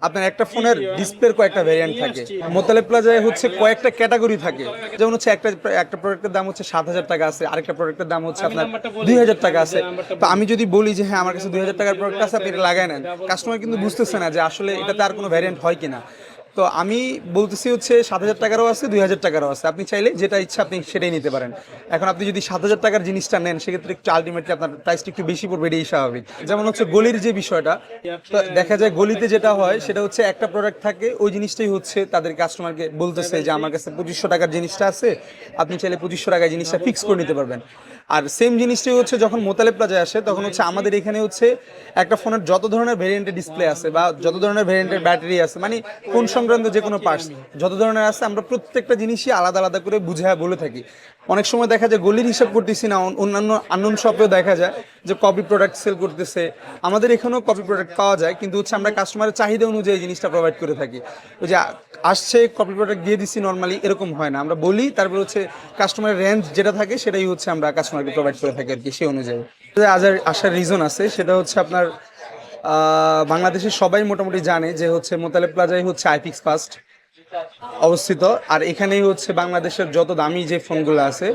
আপনার একটা ফোনের ডিসপ্লের কয়েকটা ভ্যারিয়েন্ট থাকে। মোতালেব প্লাজায় হচ্ছে কয়েকটা ক্যাটাগরি থাকে, যেমন হচ্ছে একটা একটা প্রোডাক্টের দাম হচ্ছে 7,000 টাকা আছে, আরেকটা প্রোডাক্টের দাম হচ্ছে আপনার 2,000 টাকা আছে। তো আমি যদি বলি যে হ্যাঁ আমার কাছে 2,000 টাকার প্রোডাক্ট আছে, আপনি এটা লাগাই নেন, কাস্টমার কিন্তু বুঝতেছে না যে আসলে এটাতে আর কোনো ভ্যারিয়েন্ট হয় কিনা। তো আমি বলতেছি হচ্ছে 7,000 টাকারও আছে, 2,000 টাকারও আছে, আপনি চাইলে যেটা ইচ্ছা আপনি সেটাই নিতে পারেন। এখন আপনি যদি 7,000 টাকার জিনিসটা নেন, সেক্ষেত্রে একটু আলটিমেটলি আপনার প্রাইসটা একটু বেশি পড়বে, এটাই স্বাভাবিক। যেমন হচ্ছে গলির যে বিষয়টা, তো দেখা যায় গলিতে যেটা হয় সেটা হচ্ছে একটা প্রোডাক্ট থাকে, ওই জিনিসটাই হচ্ছে তাদের কাস্টমারকে বলতেছে যে আমার কাছে 2,500 টাকার জিনিসটা আছে, আপনি চাইলে 2,500 টাকায় জিনিসটা ফিক্স করে নিতে পারবেন। আর সেম জিনিসটাই হচ্ছে যখন মোতালেব প্লাজায় আসে, তখন হচ্ছে আমাদের এখানে হচ্ছে একটা ফোনের যত ধরনের ভেরিয়েন্টের ডিসপ্লে আছে বা যত ধরনের ভেরিয়েন্টের ব্যাটারি আছে, মানে ফোন সংক্রান্ত যে কোনো পার্টস যত ধরনের আছে, আমরা প্রত্যেকটা জিনিসই আলাদা আলাদা করে বুঝায় বলে থাকি। অনেক সময় দেখা যায় গলির হিসাব করতেছি না, অন্যান্য আননোন শপেও দেখা যায় যে কপি প্রোডাক্ট সেল করতেছে। আমাদের এখানেও কপি প্রোডাক্ট পাওয়া যায়, কিন্তু হচ্ছে আমরা কাস্টমারের চাহিদা অনুযায়ী জিনিসটা প্রোভাইড করে থাকি। ওই যে আসছে কপি প্রোডাক্ট দিয়ে দিচ্ছি নর্মালি, এরকম হয় না। আমরা বলি, তারপর হচ্ছে কাস্টমারের রেঞ্জ যেটা থাকে সেটাই হচ্ছে আমরা কাস্টমারকে প্রোভাইড করে থাকি আর কি, সেই অনুযায়ী। আসার রিজন আছে, সেটা হচ্ছে আপনার বাংলাদেশের সবাই মোটামুটি জানে যে হচ্ছে মোতালেব প্লাজাই হচ্ছে আইপিক্স ফার্স্ট অবস্থিত। আর এখানেই হচ্ছে বাংলাদেশের যত দামি যে ফোনগুলো আছে,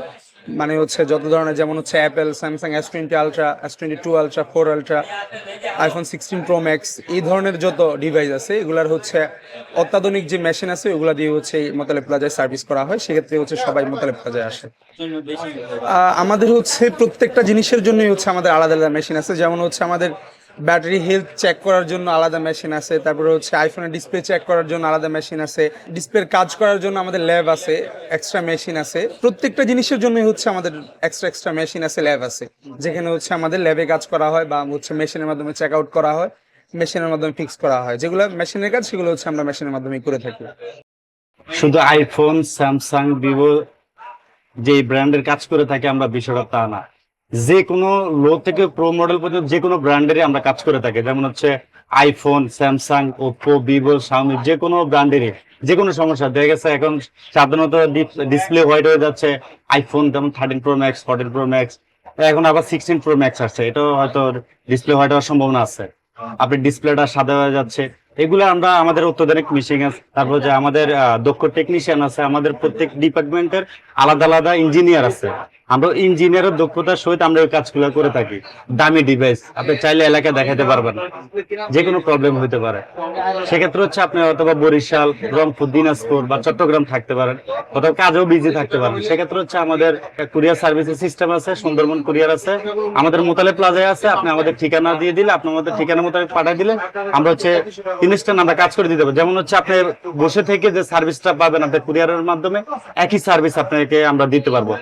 মানে হচ্ছে যত ধরনের, যেমন হচ্ছে Apple, Samsung S20 ultra, S22 ultra, 4 ultra, iPhone 16 pro max, এই ধরনের যত ডিভাইস আছে এগুলার হচ্ছে অত্যাধুনিক যে মেশিন আছে ওগুলা দিয়ে হচ্ছে এই মোতালেব প্লাজায় সার্ভিস করা হয়। সেক্ষেত্রে হচ্ছে সবাই মোতালেব প্লাজায় আসে। আমাদের হচ্ছে প্রত্যেকটা জিনিসের জন্যই হচ্ছে আমাদের আলাদা আলাদা মেশিন আছে। যেমন হচ্ছে আমাদের ব্যাটারি হেলথ চেক করার জন্য আলাদা মেশিন আছে, তারপরে হচ্ছে আইফোনের ডিসপ্লে চেক করার জন্য আলাদা মেশিন আছে, ডিসপ্লের কাজ করার জন্য আমাদের ল্যাব আছে, এক্সট্রা মেশিন আছে। প্রত্যেকটা জিনিসের জন্যই হচ্ছে আমাদের এক্সট্রা মেশিন আছে, ল্যাব আছে, যেখানে হচ্ছে আমাদের ল্যাবে কাজ করা হয় বা হচ্ছে মেশিনের মাধ্যমে চেক আউট করা হয়, মেশিনের মাধ্যমে ফিক্স করা হয়। যেগুলো মেশিনের কাজ সেগুলো হচ্ছে আমরা মেশিনের মাধ্যমে করে থাকি। শুধু আইফোন, স্যামসাং, ভিভো যে ব্র্যান্ডের কাজ করে থাকে আমরা, বিষয়টা তা না। যে কোনো লো থেকে প্রো মডেল পর্যন্ত যে কোনো ব্র্যান্ডেরই আমরা কাজ করে থাকি। যেমন হচ্ছে iPhone, Samsung, Oppo, Vivo, Xiaomi, যে কোনো ব্র্যান্ডেরই যে কোনো সমস্যা দেখা গেছে। এখন সাধারণত ডিসপ্লে হোয়াইট হয়ে যাচ্ছে আইফোন, যেমন 13 প্রো ম্যাক্স, 14 প্রো ম্যাক্স, এখন আবার 16 প্রো ম্যাক্স আসছে, এটাও হয়তো ডিসপ্লে হোয়াইট হওয়ার সম্ভাবনা আছে। আপনি ডিসপ্লেটা সাদা হয়ে যাচ্ছে, এগুলো আমরা আমাদের অত্যাধুনিক মেশিন আছে, তারপর যে আমাদের দক্ষ টেকনিশিয়ান আছে, আমাদের প্রত্যেক ডিপার্টমেন্টের আলাদা আলাদা ইঞ্জিনিয়ার আছে। আমরা ইঞ্জিনিয়ারের দক্ষতার সহিত আমরা ওই কাজগুলো করে থাকি। দামি ডিভাইস আপনি চাইলে এলাকায় দেখাতে পারবেন, যে কোনো প্রবলেম হতে পারে। সেক্ষেত্রে হচ্ছে আপনি অথবা বরিশাল, রংপুর, দিনাজপুর বা চট্টগ্রাম থাকতে পারেন, অথবা কাজেও বিজি থাকতে পারেন। সেক্ষেত্রে হচ্ছে আমাদের কুরিয়ার সার্ভিসের সিস্টেম আছে, সুন্দরবন কুরিয়ার আছে, আমাদের মোতালেব প্লাজায় আছে। আপনি আমাদের ঠিকানা দিয়ে দিলে, আপনি আমাদের ঠিকানা মোতাবেক পাঠিয়ে দিলে আমরা হচ্ছে ইনস্ট্যান্ট আমরা কাজ করে দিতে পারবো। যেমন হচ্ছে আপনি বসে থেকে যে সার্ভিসটা পাবেন আপনার কুরিয়ারের মাধ্যমে, একই সার্ভিস আপনাকে আমরা দিতে পারবো।